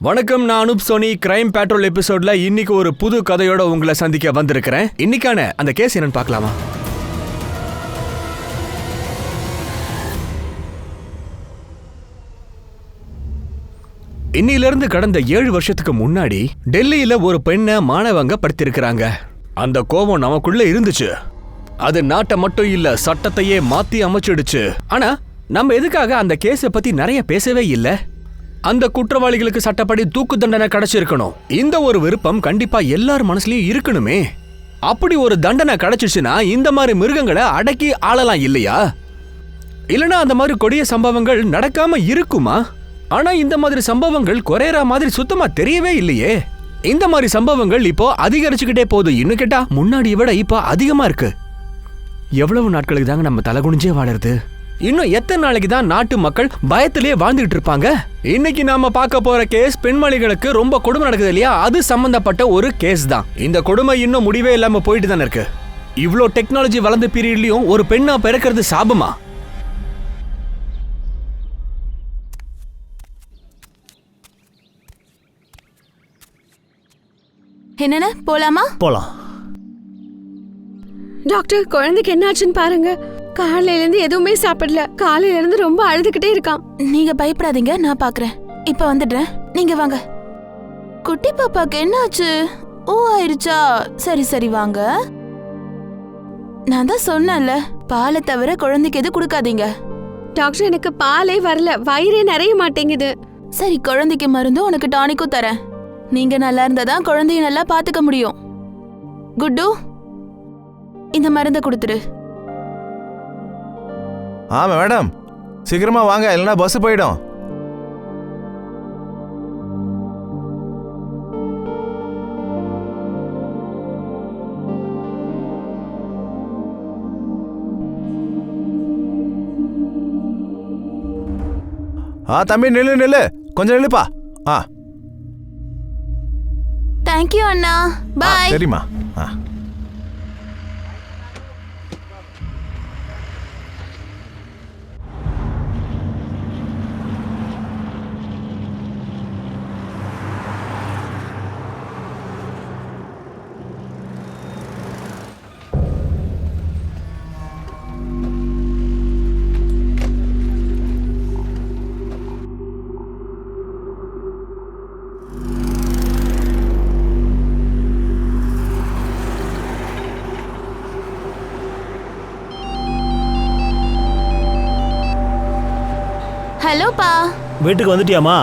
வணக்கம், நான் அனுப் Sony. Crime patrol எபிசோட்ல இன்னைக்கு ஒரு புது கதையோட உங்களை சந்திக்க வந்திருக்கிறேன். இன்னைக்கான அந்த கேஸ் என்னன்னு பார்க்கலாமா? இன்னிலிருந்து கடந்த 7 வருஷத்துக்கு முன்னாடி டெல்லியில ஒரு பெண்ணை மாணவங்க படுத்திருக்கிறாங்க. அந்த கோபம் நமக்குள்ள இருந்துச்சு. அது நாட்டை மட்டும் இல்ல, சட்டத்தையே மாத்தி அமைச்சிடுச்சு. ஆனா நம்ம எதுக்காக அந்த கேஸை பத்தி நிறைய பேசவே இல்லை? அந்த குற்றவாளிகளுக்கு சட்டப்படி தூக்கு தண்டனை கிடைச்சிருக்கணும். இந்த ஒரு விருப்பம் கண்டிப்பா எல்லார் மனசுலயும் இருக்கணுமே. அப்படி ஒரு தண்டனை கிடைச்சிச்சுன்னா இந்த மாதிரி மிருகங்களை அடக்கி ஆளலாம் இல்லையா? இல்லனா அந்த மாதிரி கொடிய சம்பவங்கள் நடக்காம இருக்குமா? ஆனா இந்த மாதிரி சம்பவங்கள் குறையற மாதிரி சுத்தமா தெரியவே இல்லையே. இந்த மாதிரி சம்பவங்கள் இப்போ அதிகரிச்சுக்கிட்டே போகுது. இன்னும் கேட்டா முன்னாடியை விட இப்போ அதிகமா இருக்கு. எவ்வளவு நாட்களுக்கு தாங்க நம்ம தலைகுனிஞ்சே வாழறது? இன்னும் எத்தனை நாளைக்கு தான் நாட்டு மக்கள் பயத்திலேயே வாழ்ந்துகிட்டு இருப்பாங்க? இன்னைக்கு நாம பார்க்க போற கேஸ் பெண்மணிகளுக்கு ரொம்ப கொடுமை நடக்குது இல்லையா, அது சம்பந்தப்பட்ட ஒரு கேஸ் தான். இந்த கொடுமை இன்னும் முடிவே இல்லாம போயிட்டு தானே இருக்கு. இவ்ளோ டெக்னாலஜி வளர்ந்த பீரியட்லயும் ஒரு பெண்ணா பிறக்கிறது சாபமா? என்னென்ன போலாமா? போலாம். டாக்டர், குழந்தைக்கு என்னாச்சுன்னு பாருங்க. காலையில இருந்து எதுவுமே சாப்பிடல. காலையில இருந்து ரொம்ப அழுதுகிட்டே இருக்கான். நீங்க பயப்படாதீங்க, நான் பாக்குறேன். இப்ப வந்துடுறேன், நீங்க வாங்க. குட்டி பாப்பாக்கு என்னாச்சு? ஓ ஆயிருச்சா? சரி சரி வாங்க. நான் தான் சொன்னேன்ல, பாலை தவிர குழந்தைக்கு எது கொடுக்காதீங்க. டாக்டர், எனக்கு பாலே வரல, வயிறே நிறைய மாட்டேங்குது. சரி, குழந்தைக்கு மருந்தும் உனக்கு டானிக்கும் தரேன். நீங்க நல்லா இருந்தாதான் குழந்தைய நல்லா பாத்துக்க முடியும். குட்டு, இந்த மருந்தை கொடுத்துரு. ஆமா மேடம், சீக்கிரமா வாங்க, இல்லைன்னா பஸ் போயிடும். தம்பி நில்லு நில்லு, கொஞ்சம் நில்லுப்பா. தேங்க்யூ அண்ணா, பாய். சரிம்மா. ஹலோப்பா. வீட்டுக்கு வந்துட்டியாமா?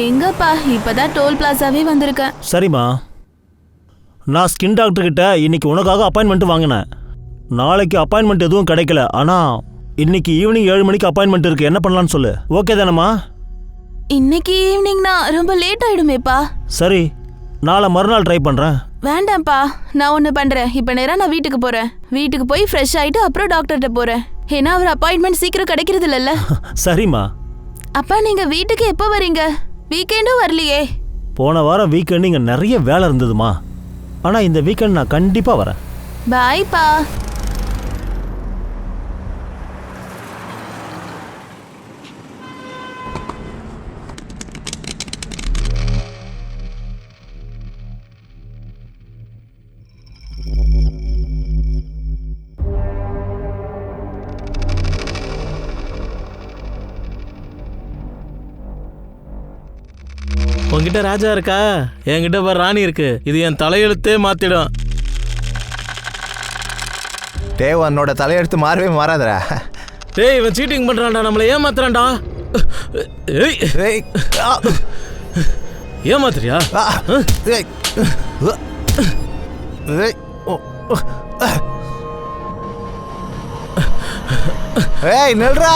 எங்கப்பா, இப்பதான் டோல் பிளாசாவே வந்திருக்கேன். சரிம்மா. நான் ஸ்கின் டாக்டர் கிட்ட இன்னைக்கு உனக்காக அப்பாயின்மெண்ட் வாங்கினேன். நாளைக்கு அப்பாயின்மெண்ட் எதுவும் கிடைக்கல, ஆனால் இன்னைக்கு ஈவினிங் 7 மணிக்கு அப்பாயின்மெண்ட் இருக்கு. என்ன பண்ணலான்னு சொல்லு. ஓகே தானம்மா? இன்னைக்கு ஈவினிங்னா ரொம்ப லேட் ஆயிடுமேப்பா. சரி, நாளை மறுநாள் ட்ரை பண்ணுறேன். வேண்டாம்ப்பா, நான் ஒன்று பண்ணுறேன். இப்போ நேராக நான் வீட்டுக்கு போகிறேன். வீட்டுக்கு போய் ஃப்ரெஷ் ஆகிட்டு அப்புறம் டாக்டர்கிட்ட போகிறேன். ஏன்னா அவர் அப்பாயின்மெண்ட் சீக்கிரம் கிடைக்கிறது இல்லைல்ல. சரிம்மா. அப்பா, நீங்கள் வீட்டுக்கு எப்போ வரீங்க? வீக்கெண்டும் வரலையே. போன வாரம் வீக்கெண்டு இங்கே நிறைய வேலை இருந்ததுமா. ஆனால் இந்த வீக்கெண்ட் நான் கண்டிப்பாக வரேன். பாய்ப்பா. உங்ககிட்ட ராஜா இருக்கா? என்கிட்ட பாரு ராணி இருக்கு. இது என் தலையெழுத்தே மாத்திடும். தேவனோட தலையெழுத்து மாறவே மாறாதடா. டேய், இவன் சீட்டிங் பண்றான்டா, நம்மளை ஏமாத்துறான்டா. ஏமாத்துறியா? ஏய் நில்றா.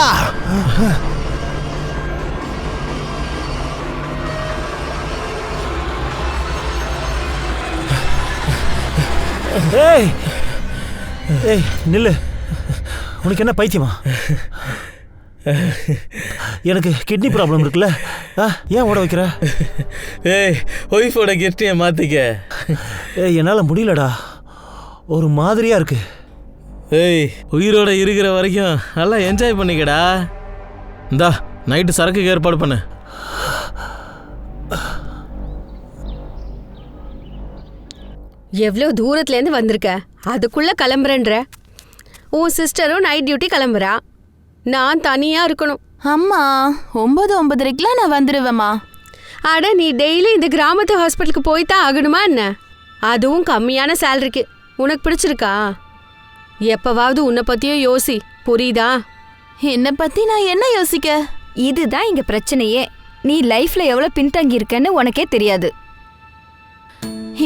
ஏய் ஏய் நில்லு. உனக்கு என்ன பைத்தியமா? எனக்கு கிட்னி ப்ராப்ளம் இருக்குல்ல, ஏன் ஓட வைக்கிற? ஏய், ஒய்ஃபோட கிட்னியை மாற்றிக்க. ஏய், என்னால் முடியலடா, ஒரு மாதிரியாக இருக்கு. ஏய், உயிரோட இருக்கிற வரைக்கும் நல்லா என்ஜாய் பண்ணிக்கடா. இந்தா நைட்டு சரக்குக்கு ஏற்பாடு பண்ணு. எவ்வளோ தூரத்துல இருந்து வந்திருக்க, அதுக்குள்ள கிளம்புறேன்ற. உன் சிஸ்டரும் நைட் டியூட்டி கிளம்புறா, நான் தனியா இருக்கணும். அம்மா 9:30க்குலாம் நான் வந்துடுவேம்மா. அட, நீ டெய்லி இந்த கிராமத்து ஹாஸ்பிட்டலுக்கு போய்தான் ஆகணுமா என்ன? அதுவும் கம்மியான சேலரிக்கு. உனக்கு பிடிச்சிருக்கா? எப்பவாவது உன்னை பத்தியும் யோசி, புரியுதா? என்னை பத்தி நான் என்ன யோசிக்க? இதுதான் இங்க பிரச்சனையே. நீ லைஃப்ல எவ்வளவு பின்தங்கி இருக்கன்னு உனக்கே தெரியாது.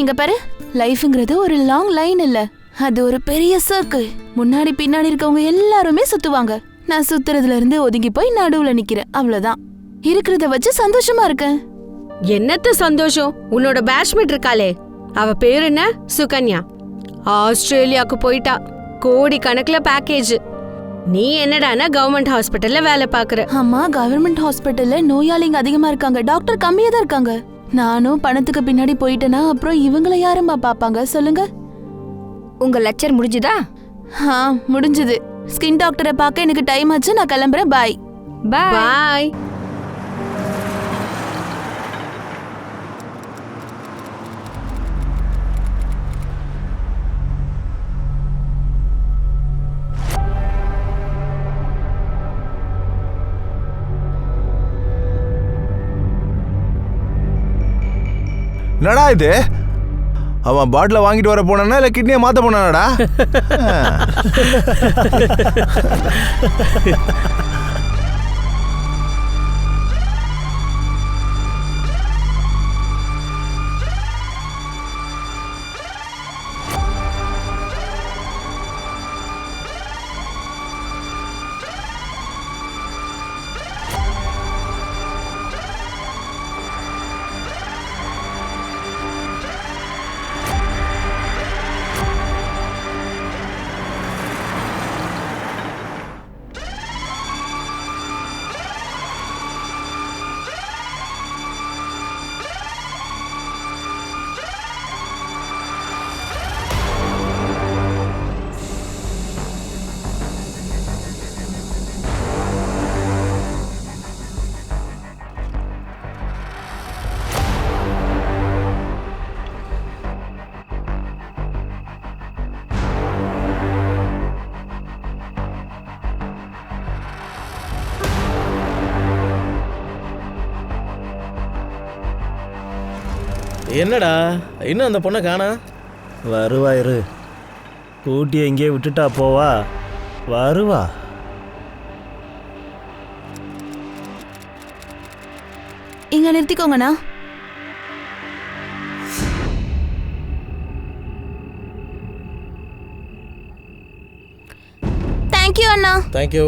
இங்க பாரு, லைஃப்ங்கிறது ஒரு லாங் லைன் இல்ல, அது ஒரு பெரிய சர்க்கிள். முன்னாடி பின்னாடி இருக்கவங்க எல்லாருமே சுத்துவாங்க. நான் சுத்துறதுல இருந்து ஒதுங்கி போய் நடுவுல நிக்கிறேன், அவ்வளவுதான். இருக்கிறத வச்சு சந்தோஷமா இருக்கேன். என்னத்த சந்தோஷம்? உன்னோட பேட்ச்மேட் இருக்காளே, அவ பேரு என்ன? சுகன்யா. ஆஸ்திரேலியாவுக்கு போயிட்டா. கோடி கணக்குல பேக்கேஜ். நீ என்னடானா கவர்மெண்ட் ஹாஸ்பிட்டல்ல வேலை பாக்குற. அம்மா, கவர்மெண்ட் ஹாஸ்பிட்டல்ல நோயாளிங்க அதிகமா இருக்காங்க, டாக்டர் கம்மியா தான் இருக்காங்க. நானும் பணத்துக்கு பின்னாடி போயிட்டேனா அப்புறம் இவங்கள யாரும்மா பாப்பாங்க சொல்லுங்க? உங்க லெக்சர் முடிஞ்சுதா? முடிஞ்சது. ஸ்கின் டாக்டரை பார்க்க எனக்கு டைம் ஆச்சு, நான் கிளம்புறேன். பாய். பாய். என்னடா இது? அவன் பாட்டில வாங்கிட்டு வர போனானா இல்ல கிட்னியை மாத்த போனானடா? என்னடா இன்னும் அந்த பொண்ணை காணா? வருவாயிரு. கூட்டியை எங்கேயே விட்டுட்டா போவா? வருவா. இங்க நிறுத்திக்கோங்கண்ணா. தேங்க்யூ அண்ணா. தேங்க்யூ.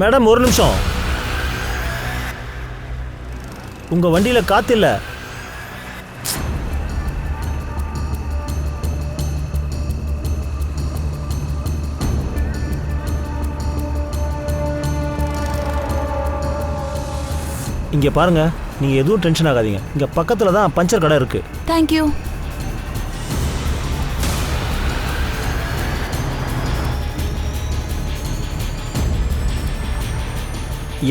மேடம், ஒரு நிமிஷம். உங்க வண்டியில காத்து இல்ல. இங்க பாருங்க, நீங்க எதுவும் டென்ஷன் ஆகாதீங்க. இங்க பக்கத்துல தான் பஞ்சர் கடை இருக்கு. தேங்க்யூ.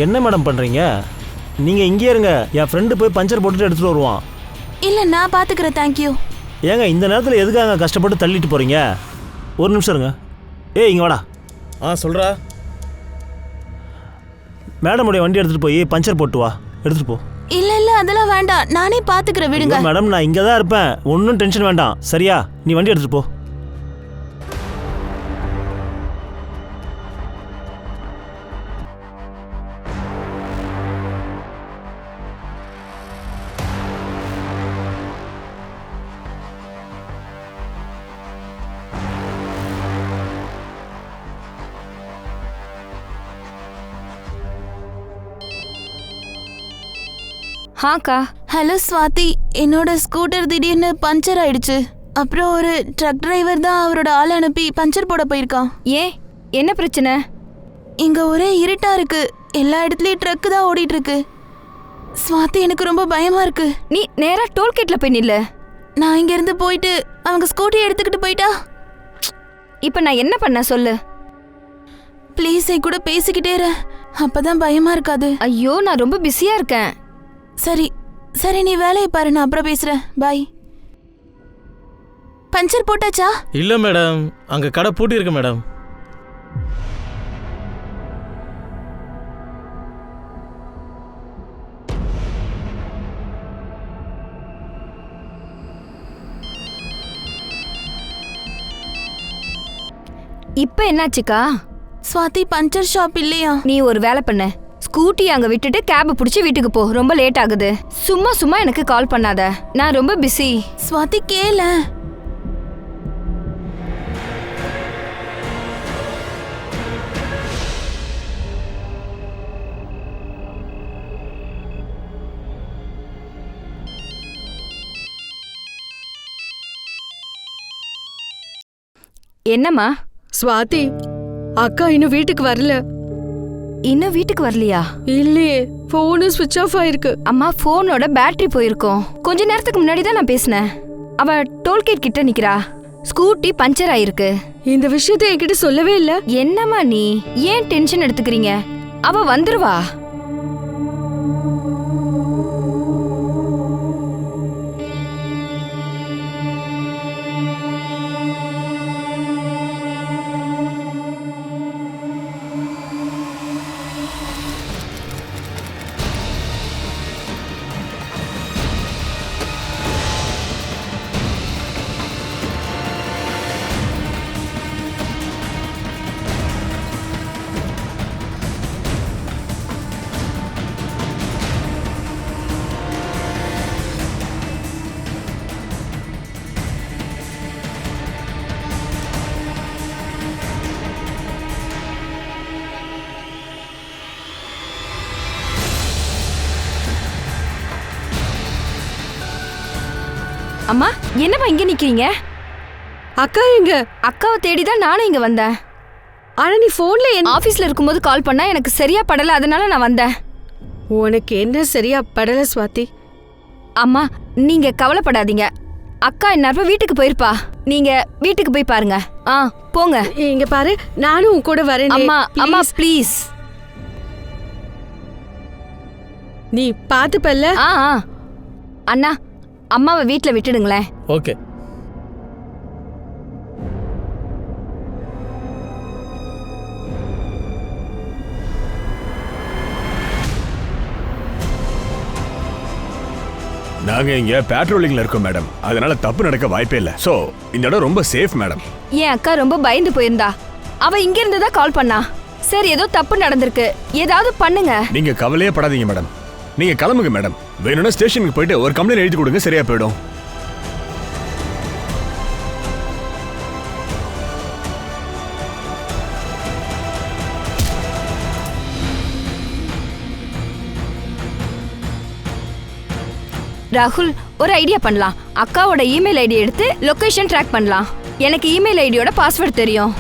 என்ன மேடம் பண்றீங்க? நீங்க இங்கே இருங்க, என் ஃப்ரெண்டு போய் பஞ்சர் போட்டுட்டு எடுத்துட்டு வருவான். இல்ல, நான் பாத்துக்கிறேன். தேங்க்யூ. ஏங்க இந்த நேரத்தில் எதுக்காக கஷ்டப்பட்டு தள்ளிட்டு போறீங்க? ஒரு நிமிஷம் இருங்க. இங்க வாடா. சொல்றா. மேடமுடைய வண்டி எடுத்துட்டு போய் பஞ்சர் போட்டு வா. எடுத்துட்டு போ. இல்ல இல்ல, அதெல்லாம் வேண்டாம், நானே பாத்துக்கிறேன், விடுங்க. மேடம், நான் இங்க தான் இருப்பேன், ஒன்றும் டென்ஷன் வேண்டாம், சரியா? நீ வண்டி எடுத்துட்டு போ. ஹாக்கா. ஹலோ ஸ்வாதி, என்னோட ஸ்கூட்டர் திடீர்னு பஞ்சர் ஆயிடுச்சு. அப்புறம் ஒரு ட்ரக் டிரைவர் தான் அவரோட ஆள் அனுப்பி பஞ்சர் போட போயிருக்கான். ஏன், என்ன பிரச்சனை? இங்க ஒரே இருட்டா இருக்கு, எல்லா இடத்துலயும் ட்ரக் தான் ஓடிட்டு இருக்கு. ஸ்வாதி எனக்கு ரொம்ப பயமா இருக்கு. நீ நேரா டோல்கேட்ல போய் நில்லு. நான் இங்க இருந்து போயிட்டு அவங்க ஸ்கூட்டி எடுத்துக்கிட்டு போயிட்டா? இப்ப நான் என்ன பண்ண சொல்லு. ப்ளீஸ் என் கூட பேசிக்கிட்டே இரு, அப்பதான் பயமா இருக்காது. ஐயோ நான் ரொம்ப பிஸியா இருக்கேன். சரி சரி, நீ வேலையை பாரு, நான் அப்புறம் பேசுறேன். பாய். பஞ்சர் போட்டாச்சா? இல்ல மேடம், அங்க கடை பூட்டி இருக்கு மேடம். இப்ப என்னாச்சுக்கா? ஸ்வாதி, பஞ்சர் ஷாப் இல்லையா? நீ ஒரு வேலை பண்ண, ஸ்கூட்டி அங்க விட்டுட்டு கேப் பிடிச்சி வீட்டுக்கு போ. ரொம்ப லேட் ஆகுது. சும்மா சும்மா எனக்கு கால் பண்ணாத, நான் ரொம்ப பிஸி. ஸ்வாதி கேள. என்னம்மா? ஸ்வாதி, அக்கா இன்னும் வீட்டுக்கு வரல. இன்னும் வீட்டுக்கு வரலையா? இல்லையே, போனு ஸ்விட்ச் ஆஃப் ஆயிருக்கு. அம்மா போனோட பேட்டரி போயிருக்கும். கொஞ்ச நேரத்துக்கு முன்னாடி தான் நான் பேசினேன். அவ டோல்கேட் கிட்ட நிக்கிறா. ஸ்கூட்டி பஞ்சர் ஆயிருக்கு. இந்த விஷயத்தை என்கிட்ட சொல்லவே இல்ல. என்னம்மா நீ ஏன் டென்ஷன் எடுத்துக்கிறீங்க? அவ வந்துருவா. அம்மா என்னம்மா இங்க நிக்கிறீங்க? அக்கா எங்க? அக்காவை தேடிதான் நானும் இங்க வந்தேன். ஆனா நீ போன்ல என்ன? ஆபீஸ்ல இருக்கும்போது கால் பண்ணா எனக்கு சரியா படல, அதனால நான் வந்தேன். உனக்கு என்ன சரியா படல ஸ்வாதி? அம்மா நீங்க கவலைப்படாதீங்க, அக்கா இந்நேரம் வீட்டுக்கு போயிருப்பா. நீங்க வீட்டுக்கு போய் பாருங்க. போங்க. இங்க பாரு, நானும் உன் கூட வரேன். அம்மா அம்மா ப்ளீஸ். நீ பாத்துப்பல்ல? அண்ணா அம்மாவை வீட்டுல விட்டுடுங்களேன். ஓகே. நாங்க இங்க பேட்ரோலிங்ல இருக்கோம் மேடம், அதனால தப்பு நடக்க வாய்ப்பே இல்ல. சோ இந்த இடம் ரொம்ப சேஃப் மேடம். என் அக்கா ரொம்ப பயந்து போயிருந்தா. அவ இங்க இருந்து தான் கால் பண்ணா. சரி ஏதோ தப்பு நடந்திருக்கு, ஏதாவது பண்ணுங்க. நீங்க கவலையே படாதீங்க மேடம், நீங்க கிளம்புங்க மேடம். வேணும்னா ஸ்டேஷனுக்கு போயிட்டு ஒரு கம்ப்ளைண்ட் எழுதி கொடுங்க, சரியா போயிடும். ராகுல், ஒரு ஐடியா பண்ணலாம். அக்காவோட இமெயில் ஐடி எடுத்து லொகேஷன் ட்ராக் பண்ணலாம். எனக்கு இமெயில் ஐடியோட பாஸ்வேர்ட் தெரியும்.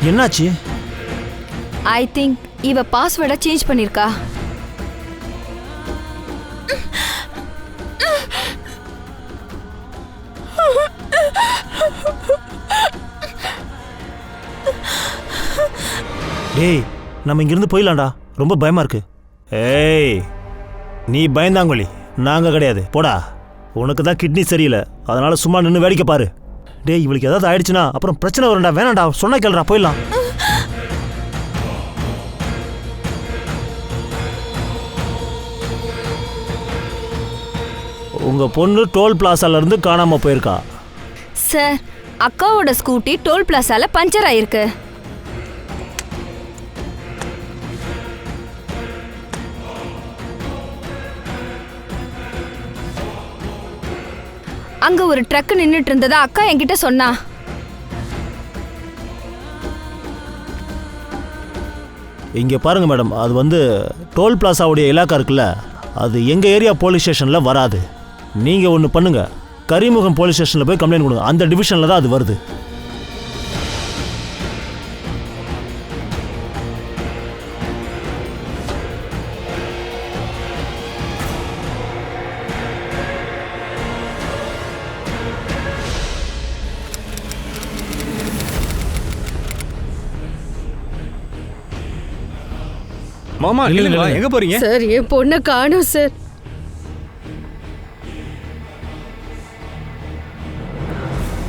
என்னாச்சு? ஐ திங்க் இவ பாஸ்வேர்டை சேஞ்ச் பண்ணிருக்கா. டேய் நம்ம இங்கிருந்து போயிடலாம்டா, ரொம்ப பயமா இருக்கு. ஏய் நீ பயந்தாங்கொழி, நாங்க கிடையாது, போடா. உனக்கு தான் கிட்னி சரியில்லை, அதனால சும்மா நின்று வேடிக்கை பாரு. டேய் இவளுக்கு ஏதாவது ஆயிடுச்சுன்னா அப்புறம் பிரச்சனை வரும்டா. வேணாண்டா, சொன்ன கேளுடா, போயிடலாம். உங்க பொண்ணு டோல் பிளாசால இருந்து காணாம போயிருக்கா. சார், அக்காவோட ஸ்கூட்டி டோல் பிளாசால பஞ்சர் ஆயிருக்கு. அங்க ஒரு ட்ரக் நின்னுட்டு இருந்ததா அக்கா என்கிட்ட சொன்னா. இங்க பாருங்க மேடம், அது வந்து டோல் பிளாசாவுடைய இலாக்கா இருக்குல்ல, அது எங்க ஏரியா போலீஸ் ஸ்டேஷன்ல வராது. நீங்க ஒன்று பண்ணுங்க, கரிமுகம் போலீஸ் ஸ்டேஷனில் போய் கம்ப்ளைண்ட் கொடுங்க. அந்த டிவிஷனில் தான் அது வருது. மாமா இல்லைங்களா, எங்க போறீங்க? சார் என் பொண்ணை காணோம் சார்.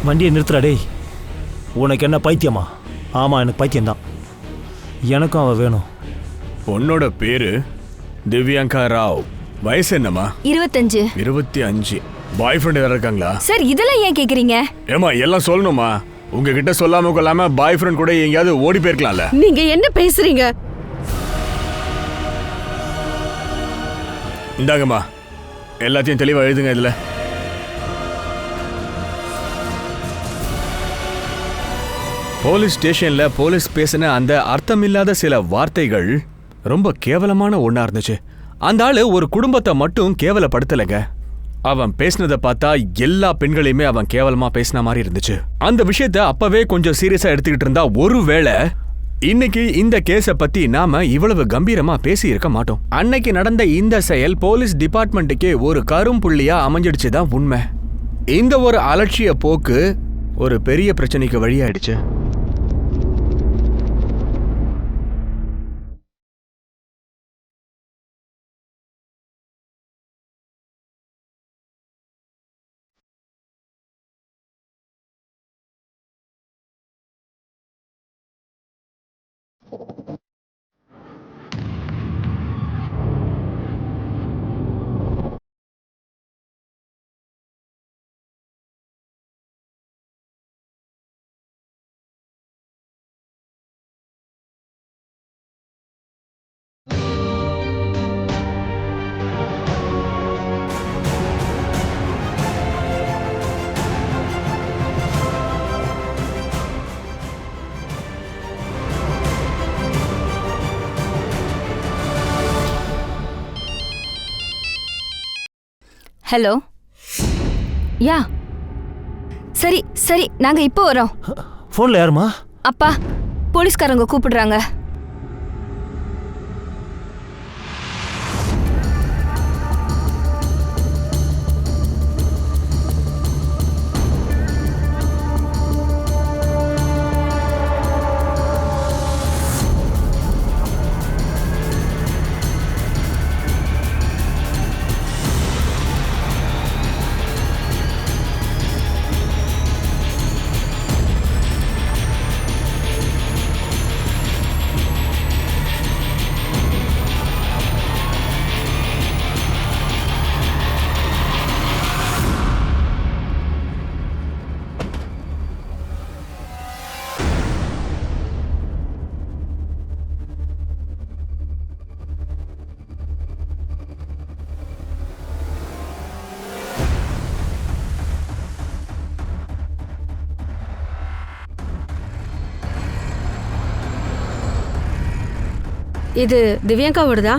வண்டியை நிறுத்துறா டேய். உனக்கு என்ன பைத்தியமா? ஆமாம், எனக்கு பைத்தியம்தான். எனக்கும் அவள் வேணும். பொண்ணோட பேரு திவ்யாங்கா ராவ். வயசு என்னம்மா? 25. 25. பாய் ஃப்ரெண்ட் யாரும் இருக்காங்களா? சார் இதெல்லாம் ஏன் கேக்குறீங்க? ஏமா எல்லாம் சொல்லணுமா? உங்ககிட்ட சொல்லாம கொள்ளாம பாய் ஃப்ரெண்ட் கூட எங்கேயாவது ஓடி போயிருக்கலாம்ல. நீங்க என்ன பேசுறீங்க? இந்தாங்கம்மா, எல்லாத்தையும் தெளிவா எழுதுங்க. இதுல போலீஸ் ஸ்டேஷன்ல போலீஸ் பேசின அந்த அர்த்தமில்லாத சில வார்த்தைகள் ரொம்ப கேவலமான ஒண்ணா இருந்துச்சு. அந்த ஆளு ஒரு குடும்பத்தை மட்டும் கேவலப்படுத்தலைங்க. அவன் பேசினதை பார்த்தா எல்லா பெண்களையுமே அவன் கேவலமா பேசின மாதிரி இருந்துச்சு. அந்த விஷயத்த அப்பவே கொஞ்சம் சீரியஸா எடுத்துக்கிட்டு இருந்தா ஒருவேளை இன்னைக்கு இந்த கேஸ பத்தி நாம இவ்வளவு கம்பீரமா பேசி இருக்க மாட்டோம். அன்னைக்கு நடந்த இந்த செயல் போலீஸ் டிபார்ட்மெண்ட்டுக்கே ஒரு கரும்புள்ளியா அமைஞ்சிடுச்சுதான் உண்மை. இந்த ஒரு அலட்சிய போக்கு ஒரு பெரிய பிரச்சனைக்கு வழியாயிடுச்சு. ஹலோ. யா சரி சரி, நாங்க இப்போ வரோம். ஃபோனில் யாருமா? அப்பா, போலீஸ்காரங்க கூப்பிடுறாங்க. இது திவ்யாங்காவோடதா?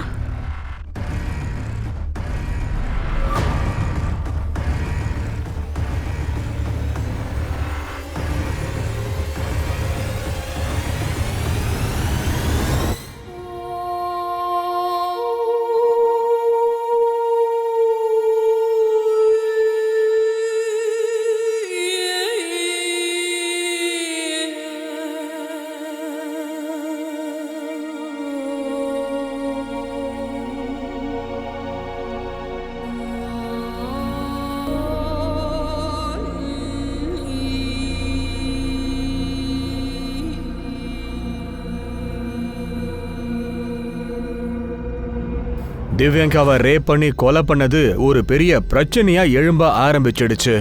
திவ்யாங்காவை ரேப் பண்ணி கொலை பண்ணது ஒரு பெரிய பிரச்சனையா எழும்ப ஆரம்பிச்சிடுச்சு.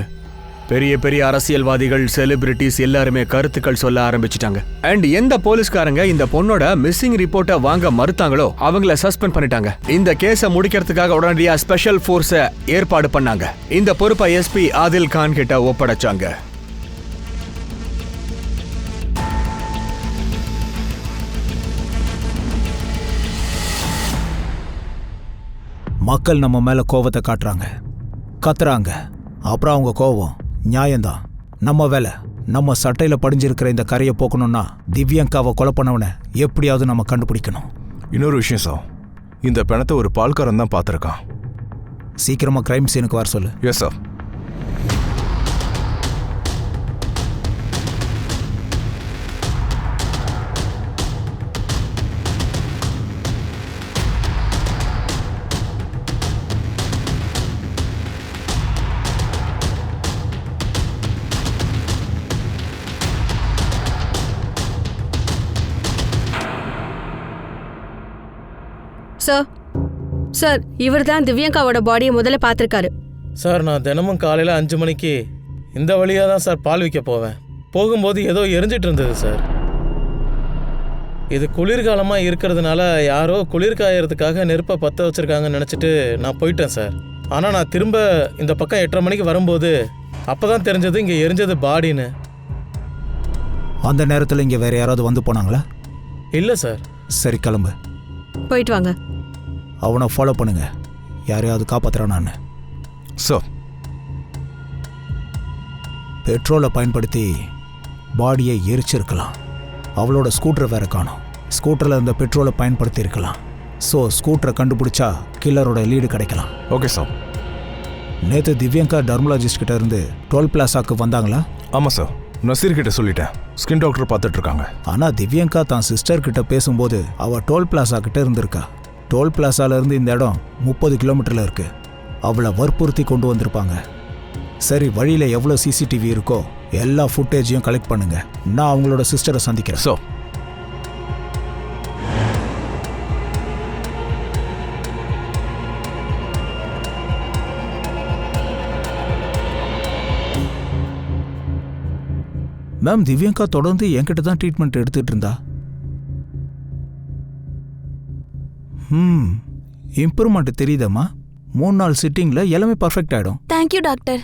பெரிய பெரிய அரசியல்வாதிகள், செலிபிரிட்டிஸ் எல்லாருமே கருத்துக்கள் சொல்ல ஆரம்பிச்சிட்டாங்க. அண்ட் எந்த போலீஸ்காரங்க இந்த பொண்ணோட மிஸ்ஸிங் ரிப்போர்ட்டை வாங்க மறுத்தாங்களோ அவங்கள சஸ்பெண்ட் பண்ணிட்டாங்க. இந்த கேஸை முடிக்கிறதுக்காக உடனடியா ஸ்பெஷல் ஃபோர்ஸை ஏற்பாடு பண்ணாங்க. இந்த பொறுப்பை எஸ்பி ஆதில் கான் கிட்ட ஒப்படைச்சாங்க. மக்கள் நம்ம மேல கோவத்தை காட்டுறாங்க, கத்துறாங்க. அப்புறம் அவங்க கோவம் நியாயம்தான். நம்ம வேலை நம்ம சட்டையில படிஞ்சிருக்கிற இந்த கரையை போக்கணும்னா திவ்யங்காவை கொலை பண்ணவனை எப்படியாவது நம்ம கண்டுபிடிக்கணும். இன்னொரு விஷயம் சார், இந்த பிணத்தை ஒரு பால்காரன் தான் பார்த்துருக்கான். சீக்கிரமா கிரைம் சீனுக்கு வர சொல்லு. Yes sir. சார் சார் இவர் தான் திவ்யங்காவோட பாடியை முதல்ல பார்த்துருக்காரு. சார் நான் தினமும் காலையில் 5 மணிக்கு இந்த வழியாக தான் சார் பால் விற்க போவேன். போகும்போது ஏதோ எரிஞ்சிட்டு இருந்தது சார். இது குளிர்காலமாக இருக்கிறதுனால யாரோ குளிர் காயறதுக்காக நெருப்பை பற்ற வச்சுருக்காங்கன்னு நினச்சிட்டு நான் போயிட்டேன் சார். ஆனால் நான் திரும்ப இந்த பக்கம் 8:30 மணிக்கு வரும்போது அப்போ தான் தெரிஞ்சது இங்கே எரிஞ்சது பாடின்னு. அந்த நேரத்தில் இங்கே வேற யாராவது வந்து போனாங்களா? இல்லை சார். சரி கிளம்பு. போயிட்டு வாங்க. அவனை ஃபாலோ பண்ணுங்க, யாரையாவது காப்பாத்துறானான்னு. சார், பெட்ரோலை பயன்படுத்தி பாடியை எரிச்சிருக்கலாம். அவளோட ஸ்கூட்டரை வேற காணோம். ஸ்கூட்டரில் இருந்த பெட்ரோலை பயன்படுத்தி இருக்கலாம். ஸோ ஸ்கூட்டரை கண்டுபிடிச்சா கில்லரோட லீடு கிடைக்கலாம். Okay sir. நேற்று திவ்யங்கா டர்மலாஜிஸ்ட் கிட்ட இருந்து டோல் பிளாசாக்கு வந்தாங்களா? ஆமாம் சார், நசீர் கிட்ட சொல்லிட்டேன். ஸ்கின் டாக்டர் பார்த்துட்டு இருக்காங்க. ஆனால் திவ்யங்கா தான் சிஸ்டர் கிட்ட பேசும்போது அவள் டோல் பிளாசா கிட்ட இருந்திருக்கா. டோல் பிளாசால இருந்து இந்த இடம் 30 கிலோமீட்டர்ல இருக்கு. அவளை வற்புறுத்தி கொண்டு வந்திருப்பாங்க. சரி, வழியில எவ்வளோ சிசிடிவி இருக்கோ எல்லா ஃபுட்டேஜையும் கலெக்ட் பண்ணுங்க. நான் அவங்களோட சிஸ்டரை சந்திக்கிறேன். ஸோ மேம், திவ்யங்கா தொடர்ந்து என்கிட்ட தான் ட்ரீட்மெண்ட் எடுத்துட்டு இருந்தா. இம்ப்ரூவ்மெண்ட் தெரியுதம்மா. 3 நாள் சிட்டிங்ல எல்லாமே பர்ஃபெக்ட் ஆயிடும். Thank you doctor.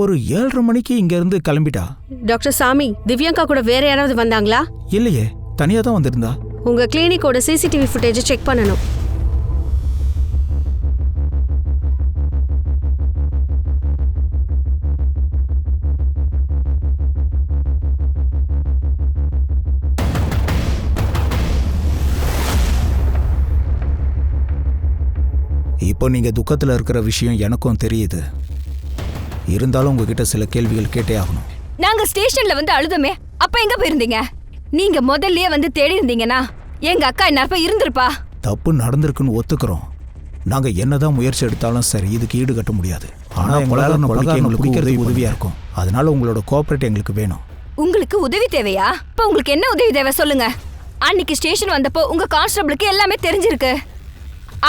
ஒரு 7:30 மணிக்கு இங்க இருந்து கிளம்பிட்டா. டாக்டர் சாமி, திவ்யங்கா கூட வேற யாராவது வந்தாங்களா? இல்லையே, தனியா தான் வந்திருந்தா. உங்க கிளினிக்கோட சிசிடிவி ஃபுட்டேஜை செக் பண்ணணும். இப்போ நீங்க துக்கத்துல இருக்கிற விஷயம் எனக்கும் தெரியுது. இருந்தாலும் உங்ககிட்ட சில கேள்விகள் கேட்டே ஆகணும். நாங்க ஸ்டேஷன்ல வந்து அழுதமே, அப்ப எங்க போயிருந்தீங்க? நீங்க முதல்லயே வந்து தேடி இருந்தீங்கன்னா எங்க அக்கா இந்நேரப்ப இருந்திருப்பா. தப்பு நடந்திருக்குன்னு ஒத்துக்கிறோம். நாங்க என்னதான் முயற்சி எடுத்தாலும் சரி, இதுக்கு ஈடு கட்ட முடியாது. ஆனா எங்களுக்கு உதவியா இருக்கும். அதனால உங்களோட கோஆபரேட் எங்களுக்கு வேணும். உங்களுக்கு உதவி தேவையா? இப்ப உங்களுக்கு என்ன உதவி தேவை சொல்லுங்க. அன்னைக்கு ஸ்டேஷன் வந்தப்போ உங்க கான்ஸ்டபிளுக்கு எல்லாமே தெரிஞ்சிருக்கு.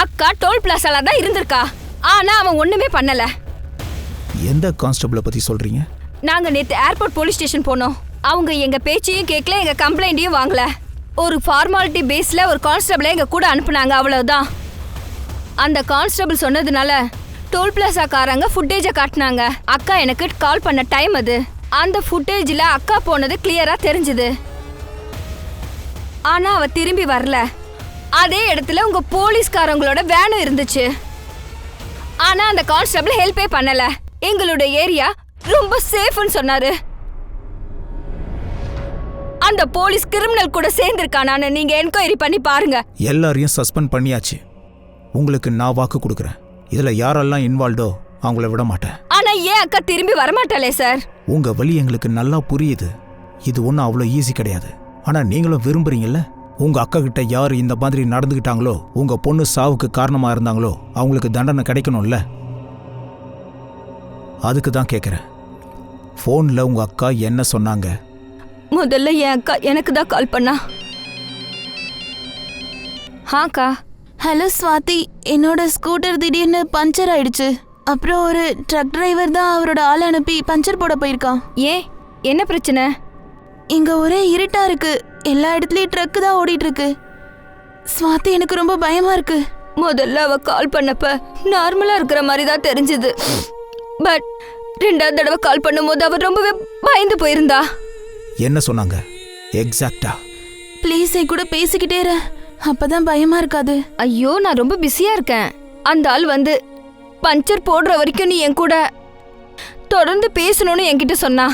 அக்கா டோல் பிளாசால தான் இருந்திருக்கா. ஆனா அவன் ஒண்ணுமே பண்ணல. எந்த கான்ஸ்டபிளை பத்தி சொல்றீங்க? நாங்க நேத்து ஏர்போர்ட் போலீஸ் ஸ்டேஷன் போனோம். அவங்க எங்க பேச்சையும் கேட்கல, எங்க கம்ப்ளைண்ட்டையும் வாங்கல. ஒரு ஃபார்மாலிட்டி பேஸ்ல ஒரு கான்ஸ்டபிளை எங்க கூட அனுப்புனாங்க, அவ்வளவுதான். அந்த கான்ஸ்டபிள் சொன்னதுனால டோல் பிளாசா காரங்க ஃபுட்டேஜை காட்டினாங்க. அக்கா எனக்கு கால் பண்ண டைம் அது. அந்த ஃபுட்டேஜ்ல அக்கா போனது கிளியரா தெரிஞ்சுது. ஆனா அவ திரும்பி வரல. அதே இடத்துல உங்க போலீஸ்காரங்களோட வேனும் இருந்துச்சு. ஆனா அந்த கான்ஸ்டபிள் ஹெல்ப்பே பண்ணல. எங்களோட ஏரியா ரொம்ப சேஃப்னு சொன்னாரு. அந்த போலீஸ் கிரிமினல் கூட சேர்ந்திருக்கானான்னு நீங்க என்கொயரி பண்ணி பாருங்க. எல்லாரையும் சஸ்பெண்ட் பண்ணியாச்சு. உங்களுக்கு நான் வாக்கு கொடுக்குறேன், இதுல யாரெல்லாம் இன்வால்வ்டோ அவங்கள விட மாட்டேன். ஆனா ஏன் அக்கா திரும்பி வரமாட்டாளே சார்? உங்க வழி எங்களுக்கு நல்லா புரியுது. இது ஒன்றும் அவ்வளோ ஈஸி கிடையாது. ஆனா நீங்களும் விரும்புறீங்கல்ல? உங்க அக்கா கிட்ட யார் இந்த மாதிரி நடந்துகிட்டாங்களோ, உங்க பொண்ணு சாவுக்கு காரணமா இருந்தாங்களோ, அவங்களுக்கு தண்டனை கிடைக்கணும்ல. அதுக்கு தான் கேட்குறேன். ஃபோன்ல உங்க அக்கா என்ன சொன்னாங்க? முதல்ல என் அக்கா எனக்கு தான் கால் பண்ணா. அக்கா. ஹலோ ஸ்வாதி, என்னோட ஸ்கூட்டர் திடீர்னு பஞ்சர் ஆயிடுச்சு. அப்புறம் ஒரு ட்ரக் டிரைவர் தான் அவரோட ஆளை அனுப்பி பஞ்சர் போட போயிருக்கான். ஏன், என்ன பிரச்சனை? இங்க ஒரே இருட்டா இருக்கு. எல்லா இடத்துலயும் ட்ரக் தான் ஓடிட்டு இருக்கு. ஸ்வாதி, எனக்கு ரொம்ப பயமா இருக்கு. முதல்ல அவ கால் பண்ணப்ப நார்மலா இருக்கிற மாதிரி தான் தெரிஞ்சது. பட் 2வது தடவை கால் பண்ணும்போது அவ ரொம்பவே பயந்து போயிருந்தா. என்ன சொன்னாங்க எக்ஸாக்ட்டா? ப்ளீஸ் என் கூட பேசிக்கிட்டே இரு, அப்பதான் பயமா இருக்காது. ஐயோ, நான் ரொம்ப பிஸியா இருக்கேன். அந்த ஆள் வந்து பஞ்சர் போடுற வரைக்கும் நீ என் கூட தொடர்ந்து பேசணும்னு என்கிட்ட சொன்னா.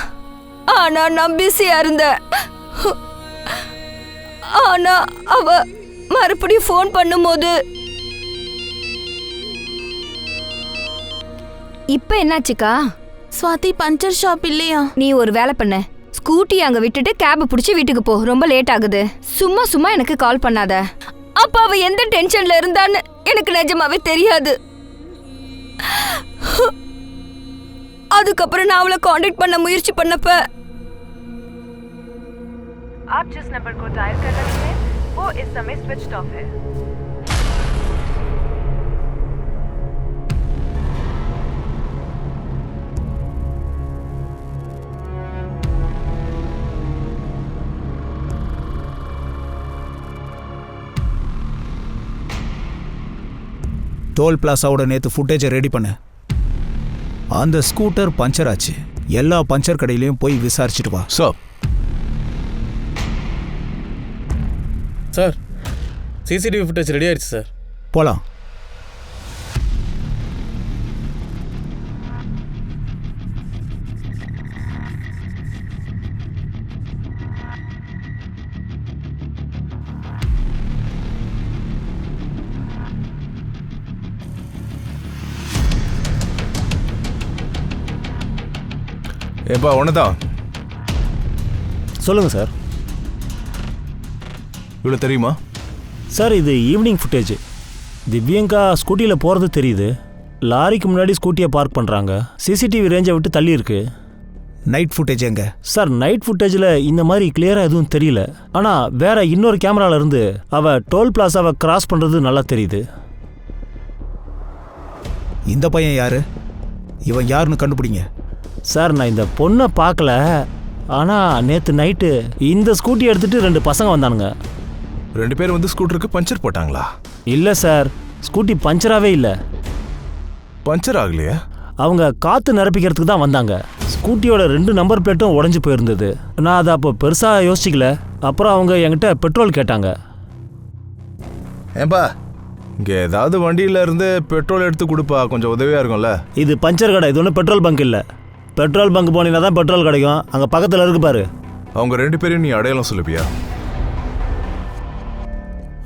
ஆனா நான் பிஸியா இருந்தேன். ஆனா அவ மறுபடியும் ஃபோன் பண்ணும்போது இப்ப என்னாச்சுக்கா? ஸ்வாதி பஞ்சர் ஷாப் இல்லையா? நீ ஒரு வேலை பண்ண, ஸ்கூட்டி அங்க விட்டுட்டு கேப் பிடிச்சி வீட்டுக்கு போ. ரொம்ப லேட் ஆகுது. சும்மா சும்மா எனக்கு கால் பண்ணாத. அப்ப அவ எந்த டென்ஷன்ல இருந்தான்னு எனக்கு நிஜமாவே தெரியாது. அதுக்கப்புறம் நான் அவளை காண்டாக்ட் பண்ண முயற்சி பண்ணப்ப आप जिस नंबर को डायल कर रहे हैं वो इस समय स्विच्ड ऑफ है। டோல் பிளாஸாவோட நேற்று ஃபுட்டேஜை ரெடி பண்ணு. அந்த ஸ்கூட்டர் பஞ்சர் ஆச்சு. எல்லா பஞ்சர் கடையிலையும் போய் விசாரிச்சுட்டு வா. சார் சிசிடிவி ஃபுட்டேஜ் ரெடி ஆயிடுச்சு சார். போகலாம். ஏப்பா ஒன்றுதான். சொல்லுங்கள் சார். இவ்வளோ தெரியுமா சார்? இது ஈவினிங் ஃபுட்டேஜ். திவ்யங்கா ஸ்கூட்டியில் போகிறது தெரியுது. லாரிக்கு முன்னாடி ஸ்கூட்டியை பார்க் பண்ணுறாங்க. சிசிடிவி ரேஞ்சை விட்டு தள்ளி இருக்கு. நைட் ஃபுட்டேஜ் எங்க? சார் நைட் ஃபுட்டேஜில் இந்த மாதிரி கிளியராக எதுவும் தெரியல. ஆனால் வேற இன்னொரு கேமரால இருந்து அவள் டோல் பிளாஸாவை கிராஸ் பண்ணுறது நல்லா தெரியுது. இந்த பையன் யாரு? இவன் யாருன்னு கண்டுபிடிங்க. சார் நான் இந்த பொண்ணை பார்க்கல. ஆனால் நேற்று நைட்டு இந்த ஸ்கூட்டி எடுத்துகிட்டு 2 பசங்க வந்தானுங்க. 2 பேர் வந்து ஸ்கூட்டருக்கு பஞ்சர் போட்டாங்களா? இல்லை சார், ஸ்கூட்டி பஞ்சராகவே இல்லை. பஞ்சர் ஆகலையா? அவங்க காற்று நிரப்பிக்கிறதுக்கு தான் வந்தாங்க. ஸ்கூட்டியோட 2 நம்பர் பிளேட்டும் உடஞ்சி போயிருந்தது. நான் அதை அப்போ பெருசாக யோசிக்கல. அப்புறம் அவங்க என்கிட்ட பெட்ரோல் கேட்டாங்க. ஏன்பா இங்கே ஏதாவது வண்டியில் இருந்து பெட்ரோல் எடுத்து கொடுப்பா, கொஞ்சம் உதவியாக இருக்கும்ல. இது பஞ்சர் கடை, இது ஒன்றும் பெட்ரோல் பங்க் இல்லை. பெட்ரோல் பங்க் போனீங்கன்னா தான் பெட்ரோல் கிடைக்கும். அங்கே பக்கத்தில் இருக்கு பாரு. அவங்க 2 பேரையும் நீ அடையாளம் சொல்லுப்பியா?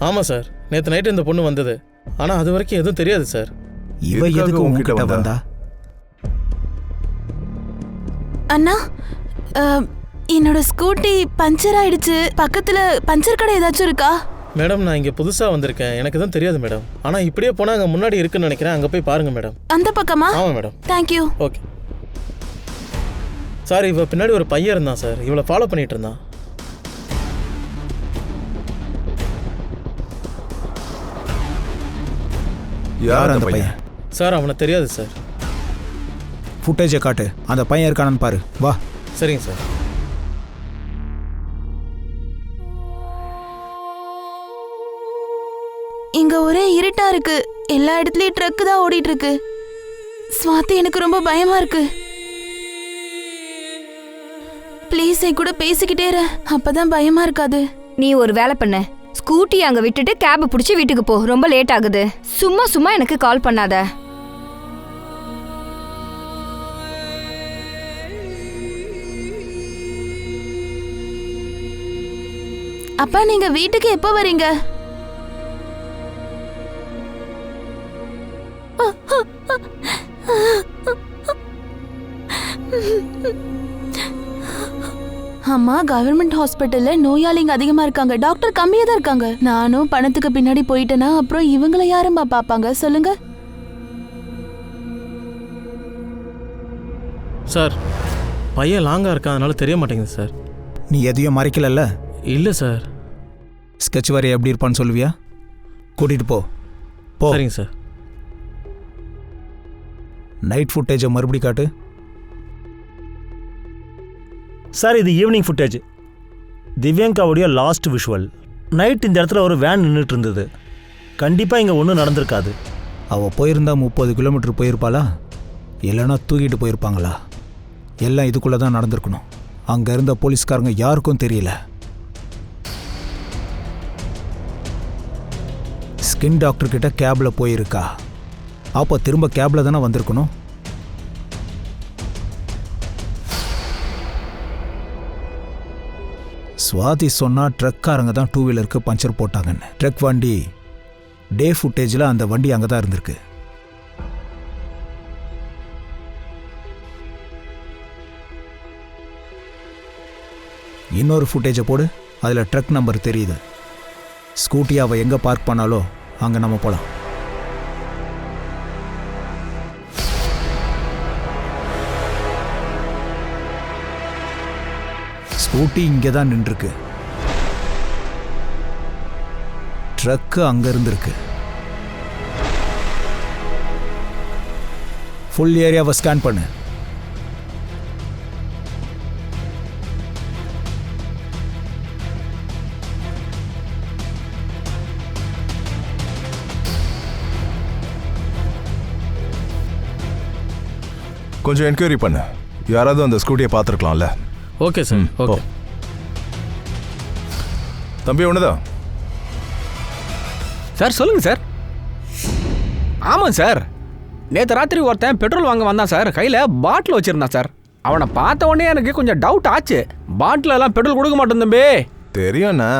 ஆமாம் சார், நேற்று நைட்டு இந்த பொண்ணு வந்தது. ஆனால் அது வரைக்கும் எதுவும் தெரியாது சார். இவ எதுக்கு உங்ககிட்ட வந்தா? அண்ணா, என்னோட ஸ்கூட்டி பஞ்சர் ஆயிடுச்சு. பக்கத்துல பஞ்சர் கடை ஏதாச்சும் இருக்கா? மேடம் நான் இங்கே புதுசாக வந்திருக்கேன், எனக்கு எதுவும் தெரியாது மேடம். ஆனால் இப்படியே போனால் அங்கே முன்னாடி இருக்குன்னு நினைக்கிறேன். அங்கே போய் பாருங்க மேடம். அந்த பக்கமா? ஆமாம் மேடம். தேங்க்யூ. Okay sir. இவ பின்னாடி ஒரு பையன் இருந்தான் சார், இவளை ஃபாலோ பண்ணிட்டு இருந்தான். யார் அந்த பையன்? சார் அவனை தெரியாது சார். ஃபுட்டேஜை காட்டு. அந்த பையன் இருக்கானு பாரு. வா. சரிங்க சார். இங்க ஒரே இருட்டா இருக்கு. எல்லா இடத்துலயும் ட்ரக் தான் ஓடிட்டு இருக்கு. ஸ்வாதி, எனக்கு ரொம்ப பயமா இருக்கு. ப்ளீஸ் என் கூட பேசிக்கிட்டே இரு, அப்பதான் பயமா இருக்காது. நீ ஒரு வேலை பண்ண, ஸ்கூட்டி அங்க விட்டுட்டு கேப் பிடிச்சி வீட்டுக்கு போ. ரொம்ப லேட் ஆகுது. சும்மா சும்மா எனக்கு கால் பண்ணாத. அப்பா, நீங்க வீட்டுக்கு எப்போ வரீங்க? அம்மா, கவர்மெண்ட் ஹாஸ்பிட்டல்ல நோயாளிங்க அதிகமா இருக்காங்க, டாக்டர் கம்மியா தான் இருக்காங்க. நானும் பணத்துக்கு பின்னாடி போயிட்டேன்னா அப்புறம் இவங்கள யாரும்பா பாப்பாங்க சொல்லுங்க? சார் பையன் லாங்காக இருக்கான், அதனால தெரிய மாட்டேங்குது சார். நீ எதையும் மறைக்கலல்ல? இல்லை சார். ஸ்கெட்ச் வரைய எப்படி இருப்பான்னு சொல்லுவியா? கூட்டிட்டு போ. போ. சரிங்க சார். நைட் ஃபுட்டேஜை மறுபடி காட்டு. சார் இது ஈவினிங் ஃபுட்டேஜ். திவ்யங்காவுடைய லாஸ்ட் விஷுவல். நைட் இந்த இடத்துல ஒரு வேன் நின்றுட்டு இருந்தது. கண்டிப்பாக இங்கே ஒன்றும் நடந்திருக்காது. அவள் போயிருந்தா 30 கிலோமீட்டர் போயிருப்பாளா? இல்லைன்னா தூக்கிட்டு போயிருப்பாங்களா? எல்லாம் இதுக்குள்ளே தான் நடந்திருக்கணும். அங்கே இருந்த போலீஸ்காரங்க யாருக்கும் தெரியல. ஸ்கின் டாக்டர் கிட்ட கேபில் போயிருக்கா. அப்போ திரும்ப கேபில் தானே வந்திருக்கணும். சுவாதி சொன்னா ட்ரக்காரங்க தான் 2 வீலருக்கு பஞ்சர் போட்டாங்கன்னு. ட்ரக் வண்டி டே ஃபுட்டேஜில் அந்த வண்டி அங்கே தான் இருந்திருக்கு. இன்னொரு ஃபுட்டேஜை போடு, அதில் ட்ரக் நம்பர் தெரியுது. ஸ்கூட்டி அவள் எங்கே பார்க் பண்ணாலோ அங்கே நம்ம போகலாம். ஸ்கூட்டி இங்கே தான் நின்றுருக்கு, ட்ரக்கு அங்கே இருந்திருக்கு. ஃபுல் ஏரியாவை ஸ்கேன் பண்ணு. கொஞ்சம் என்கொயரி பண்ணு, யாராவது அந்த ஸ்கூட்டியை பார்த்துருக்கலாம்ல. Okay sir. ஓகே தம்பி, ஒண்ணுதான் சார். சொல்லுங்க சார். ஆமாம் சார், நேற்று ராத்திரி ஒருத்தன் பெட்ரோல் வாங்க வந்தான் சார். கையில் பாட்டில் வச்சுருந்தான் சார். அவனை பார்த்த உடனே எனக்கு கொஞ்சம் டவுட் ஆச்சு. பாட்டில் எல்லாம் பெட்ரோல் கொடுக்க மாட்டேன் தம்பி. தெரியும்ண்ணா,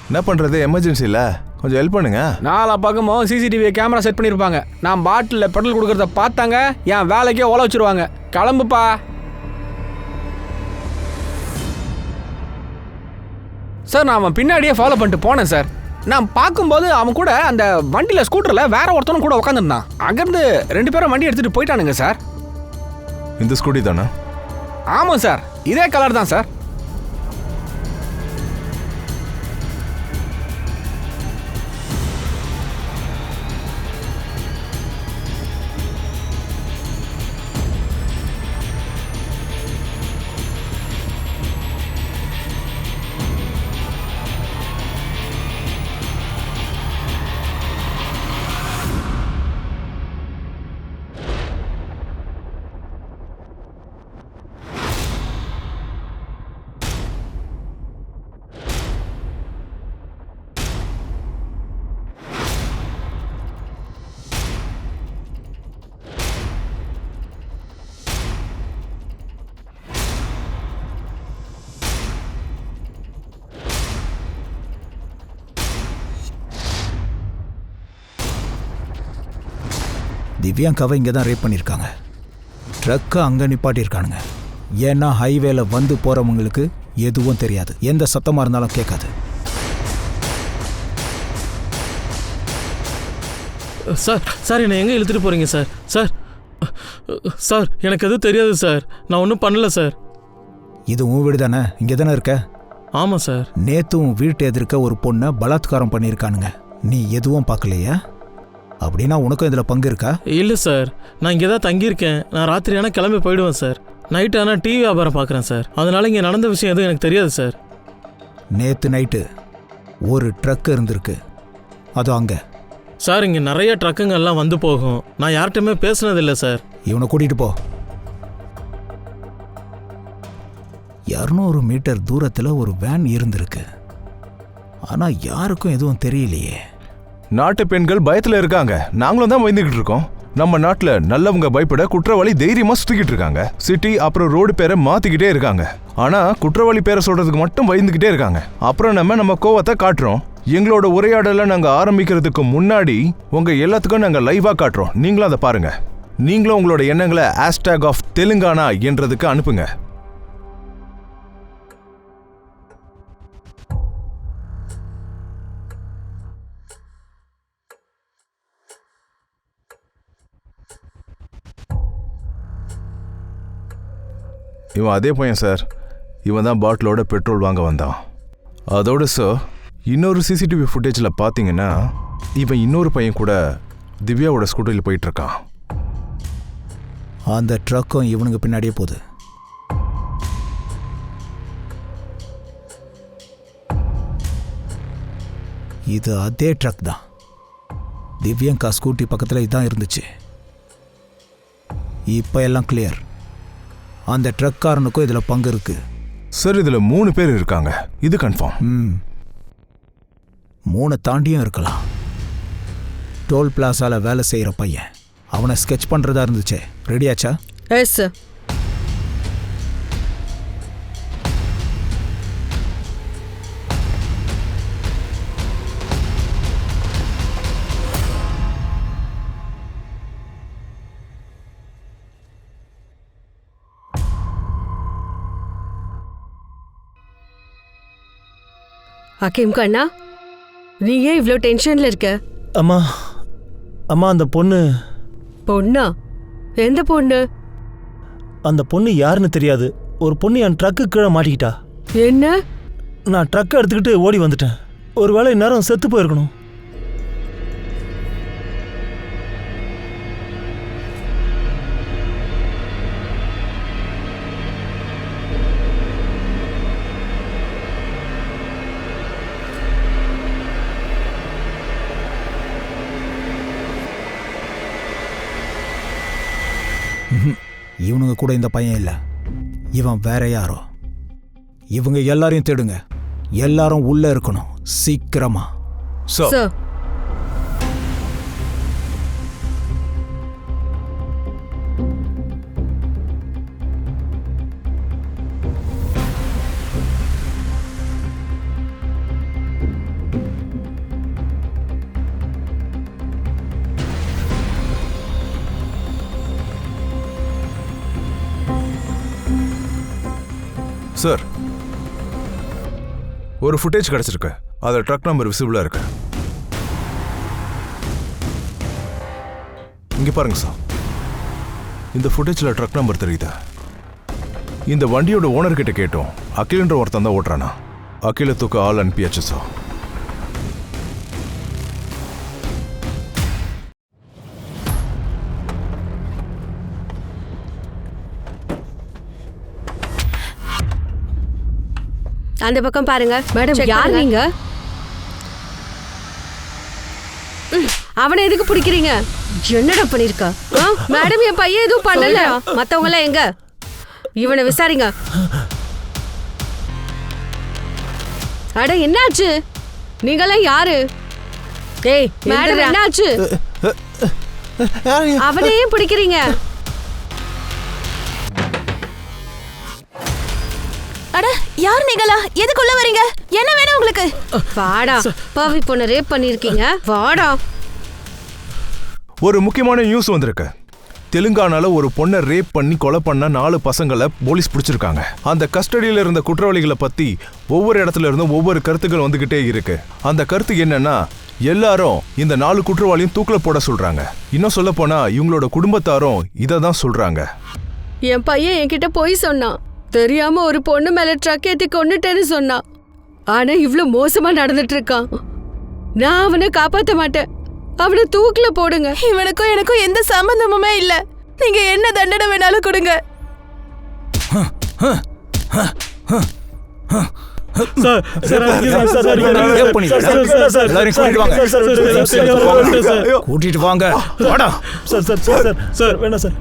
என்ன பண்ணுறது, எமர்ஜென்சியில் கொஞ்சம் ஹெல்ப் பண்ணுங்க. நாலா பக்கமும் சிசிடிவி கேமரா செட் பண்ணியிருப்பாங்க. நான் பாட்டிலில் பெட்ரோல் கொடுக்கறத பார்த்தாங்க, என் வேலைக்கே ஓல வச்சிருவாங்க. கிளம்புப்பா. சார், நான் அவன் பின்னாடியே ஃபாலோ பண்ணிட்டு போனேன் சார். நான் பார்க்கும்போது அவன் கூட அந்த வண்டியில் ஸ்கூட்டரில் வேற ஒருத்தனும் கூட உட்காந்துருந்தான். அங்கேருந்து 2 பேரும் வண்டி எடுத்துகிட்டு போயிட்டானுங்க சார். இந்த ஸ்கூட்டி தானே? ஆமாம் சார், இதே கலர் தான் சார். திவ்யாங்காவை இங்கே தான் ரேப் பண்ணியிருக்காங்க. ட்ரக்கை அங்கே நிப்பாட்டியிருக்கானுங்க. ஏன்னா ஹைவேல வந்து போகிறவங்களுக்கு எதுவும் தெரியாது, எந்த சத்தமாக இருந்தாலும் கேட்காது. சார் சார் என்னை எங்கே இழுத்துட்டு போகிறீங்க சார்? சார் சார் எனக்கு எதுவும் தெரியாது சார், நான் ஒன்றும் பண்ணல சார். இது உன் வீடு தானே? இங்கே தானே இருக்க? ஆமாம் சார். நேற்றும் வீட்டு எதிர்க்க ஒரு பொண்ணை பலாத்காரம் பண்ணியிருக்கானுங்க. நீ எதுவும் பார்க்கலையா? அப்படின்னா உனக்கும் இதில் பங்கு இருக்கா? இல்லை சார், நான் இங்கே தான் தங்கியிருக்கேன். நான் ராத்திரி ஆனால் கிளம்பி போயிடுவேன் சார். நைட்டு ஆனால் டிவி வியாபாரம் பார்க்குறேன் சார். அதனால் இங்கே நடந்த விஷயம் எதுவும் எனக்கு தெரியாது சார். நேற்று நைட்டு ஒரு ட்ரக் இருந்திருக்கு, அது அங்கே. சார் இங்கே நிறைய ட்ரக்குங்கெல்லாம் வந்து போகும். நான் யார்கிட்டையுமே பேசுனதில்லை சார். இவனை கூட்டிகிட்டு போ. 200 மீட்டர் தூரத்தில் ஒரு வேன் இருந்திருக்கு, ஆனால் யாருக்கும் எதுவும் தெரியலையே. நாட்டு பெண்கள் பயத்தில் இருக்காங்க, நாங்களும் தான் பயந்துக்கிட்டு இருக்கோம். நம்ம நாட்டில் நல்லவங்க பயப்பட குற்றவாளி தைரியமாக சுற்றிக்கிட்டு இருக்காங்க. சிட்டி அப்புறம் ரோடு பேரை மாற்றிக்கிட்டே இருக்காங்க. ஆனால் குற்றவாளி பேரை சொல்கிறதுக்கு மட்டும் பயந்துக்கிட்டே இருக்காங்க. அப்புறம் நம்ம கோவத்தை காட்டுறோம். எங்களோட உரையாடலை நாங்கள் ஆரம்பிக்கிறதுக்கு முன்னாடி உங்கள் எல்லாத்துக்கும் நாங்கள் லைவாக காட்டுறோம். நீங்களும் அதை பாருங்கள். நீங்களும் உங்களோட எண்ணங்களை #Telangana என்றதுக்கு அனுப்புங்க. இவன் அதே பையன் சார். இவன் தான் பாட்டிலோட பெட்ரோல் வாங்க வந்தான். அதோட சார், இன்னொரு சிசிடிவி ஃபுட்டேஜில் பார்த்தீங்கன்னா இவன் இன்னொரு பையன் கூட திவ்யாவோட ஸ்கூட்டரில் போயிட்டுருக்கான். அந்த ட்ரக்கும் இவனுக்கு பின்னாடியே போகுது. இது அதே ட்ரக் தான். திவ்யங்கா ஸ்கூட்டி பக்கத்தில் இதான் இருந்துச்சு. இப்போ எல்லாம் கிளியர். அந்த ட்ரக்காரனுக்கும் இதில் பங்கு இருக்கு சார். இதில் 3 பேர் இருக்காங்க, இது கன்ஃபார்ம். 3 தாண்டியும் இருக்கலாம். டோல் பிளாசால வேலை செய்கிற பையன், அவனை ஸ்கெட்ச் பண்ணுறதா இருந்துச்சே. ரெடியாச்சா? Yes sir. அகிம் கண்ணா, நீ ஏன் இவ்ளோ டென்ஷன்ல இருக்க? அம்மா அம்மா அந்த பொண்ணு பொண்ணா? எந்த பொண்ணு? அந்த பொண்ணு யாருன்னு தெரியாது. ஒரு பொண்ணு என் ட்ரக்கு கீழே மாட்டிக்கிட்டா. என்ன? நான் ட்ரக்கை எடுத்துக்கிட்டு ஓடி வந்துட்டேன். ஒருவேளை இந்நேரம் செத்து போயிருக்கணும். இவனுங்க கூட இந்த பையன் இல்லை, இவன் வேற யாரோ. இவங்க எல்லாரையும் தேடுங்க. எல்லாரும் உள்ள இருக்கணும் சீக்கிரமா. சார், சார், ஒரு ஃபுட்டேஜ் கிடைச்சிருக்கு. அதில் ட்ரக் நம்பர் விசிபிளா இருக்கு. இங்க பாருங்க சார், இந்த ஃபுட்டேஜில் ட்ரக் நம்பர் தெரியுதா? இந்த வண்டியோட ஓனர் கிட்ட கேட்டோம். அகிலன்ற ஒருத்தன் தான் ஓட்டுறானா. அகிலத்துக்கு ஆள் அனுப்பியாச்சு சார். அந்த பக்கம் பாருங்க. மேடம், யார் நீங்க? அவனை எதுக்கு பிடிக்கிறீங்க? என்னடா பண்ணிருக்க? மேடம், என் பையன் எதுவும் பண்ணல. மத்தவங்க எல்லாம் எங்க? இவனை விசாரிங்க. அட, என்னாச்சு? நீங்கெல்லாம் யாரு? ஏய் மேடம், என்னாச்சு? அவனையும் பிடிக்கிறீங்க? அட, யார் நீங்களா? எதுக்குள்ள வரீங்க? என்ன வேணும் உங்களுக்கு? வாடா, பாவி பொண்ண ரேப் பண்ணிருக்கீங்க. வாடா. ஒரு முக்கியமான நியூஸ் வந்திருக்கு. தெலுங்கானால ஒரு பொண்ணை ரேப் பண்ணி கொலை பண்ண 4 பசங்களை போலீஸ் பிடிச்சிருக்காங்க. அந்த கஸ்டடியில இருந்த குற்றவாளிகளை பத்தி ஒவ்வொரு இடத்துல இருந்தும் ஒவ்வொரு கருத்துக்கள் வந்துகிட்டே இருக்கு. அந்த கருத்து என்னன்னா, எல்லாரும் இந்த 4 குற்றவாளியும் தூக்கில போட சொல்றாங்க. இன்னும் சொல்ல போனா இவங்களோட குடும்பத்தாரும் இதை தான் சொல்றாங்க. என் பையன் என்கிட்ட போய் சொன்னான். தெரியாம ஒரு பொண்ணு மேல ட்ரக் ஏத்தி கொன்னுட்டேன்னு சொன்னான். ஆனா இவ்ளோ மோசமா நடந்துட்டு இருக்கான். நான் அவனை காப்பாத்த மாட்டேன். அவனை தூக்கில போடுங்க. இவனுக்கும் எனக்கும் எந்த சம்பந்தமுமே இல்ல. நீங்க என்ன தண்டனை வேணாலும் கொடுங்க. கூட்டிட்டு வாங்க. சார் வேணாம் சார்.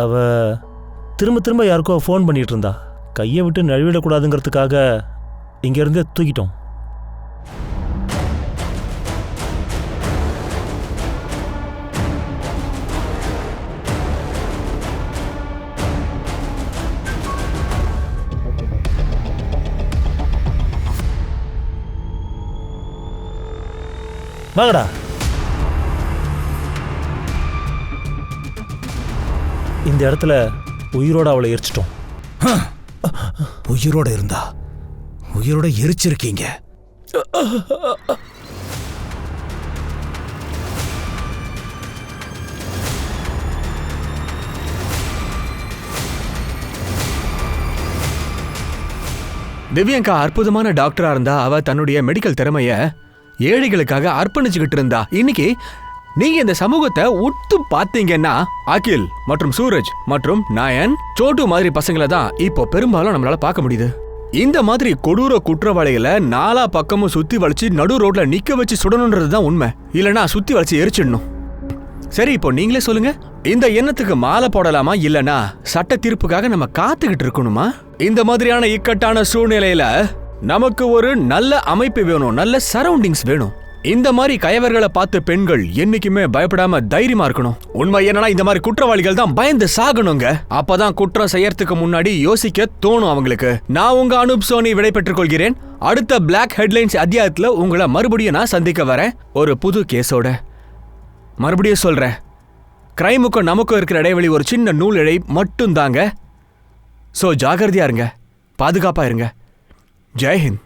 அவ திரும்ப திரும்ப யாருக்கோ ஃபோன் பண்ணிட்டு இருந்தா. கையை விட்டு நழுவிடக்கூடாதுங்கிறதுக்காக இங்கேருந்தே தூக்கிட்டோம். வாங்கடா. இந்த இடத்துல உயிரோட அவளை எரிச்சிட்டோம். உயிரோட இருந்தா உயிரோட எரிச்சிருக்கீங்க. திவ்யங்கா அற்புதமான டாக்டரா இருந்தா. அவ தன்னுடைய மெடிக்கல் திறமைய ஏழைகளுக்காக அர்ப்பணிச்சுக்கிட்டு இருந்தா. இன்னைக்கு நீங்க இந்த சமூகத்தை உத்து பாத்தீங்கன்னா அகில் மற்றும் சூரஜ் மற்றும் நயன், சோட்டு மாதிரி பசங்களை தான் இப்போ பெரும்பாலும் நம்மளால பார்க்க முடியுது. இந்த மாதிரி கொடூர குற்றவாளிகளை 4 பக்கமும் சுத்தி வளைச்சு நடு ரோட்ல நிக்க வச்சு சுடணும்ன்றதுதான் உண்மை. இல்லனா சுத்தி வளைச்சு எரிச்சிடணும். சரி, இப்போ நீங்களே சொல்லுங்க, இந்த எண்ணத்துக்கு மாலை போடலாமா இல்லனா சட்ட தீர்ப்புக்காக நம்ம காத்துக்கிட்டு இருக்கணுமா? இந்த மாதிரியான இக்கட்டான சூழ்நிலையில நமக்கு ஒரு நல்ல அமைப்பு வேணும், நல்ல சரௌண்டிங்ஸ் வேணும். இந்த மாதிரி கயவர்களை பார்த்து பெண்கள் என்னைக்குமே பயப்படாம தைரியமா இருக்கணும். உண்மை என்னன்னா இந்த மாதிரி குற்றவாளிகள் தான் பயந்து சாகணுங்க. அப்பதான் குற்றம் செய்யறதுக்கு முன்னாடி யோசிக்க தோணும் அவங்களுக்கு. நான் உங்க அனூப் சோனி விடை பெற்றுக் கொள்கிறேன். அடுத்த பிளாக் ஹெட்லைன்ஸ் அத்தியாயத்துல உங்களை மறுபடியும் நான் சந்திக்க வரேன் ஒரு புது கேஸோட. மறுபடியும் சொல்றேன், கிரைமுக்கும் நமக்கும் இருக்கிற இடைவெளி ஒரு சின்ன நூல் இழை மட்டும் தாங்க. சோ ஜாகிரதையா இருங்க, பாதுகாப்பா இருங்க. ஜெய் ஹிந்த்.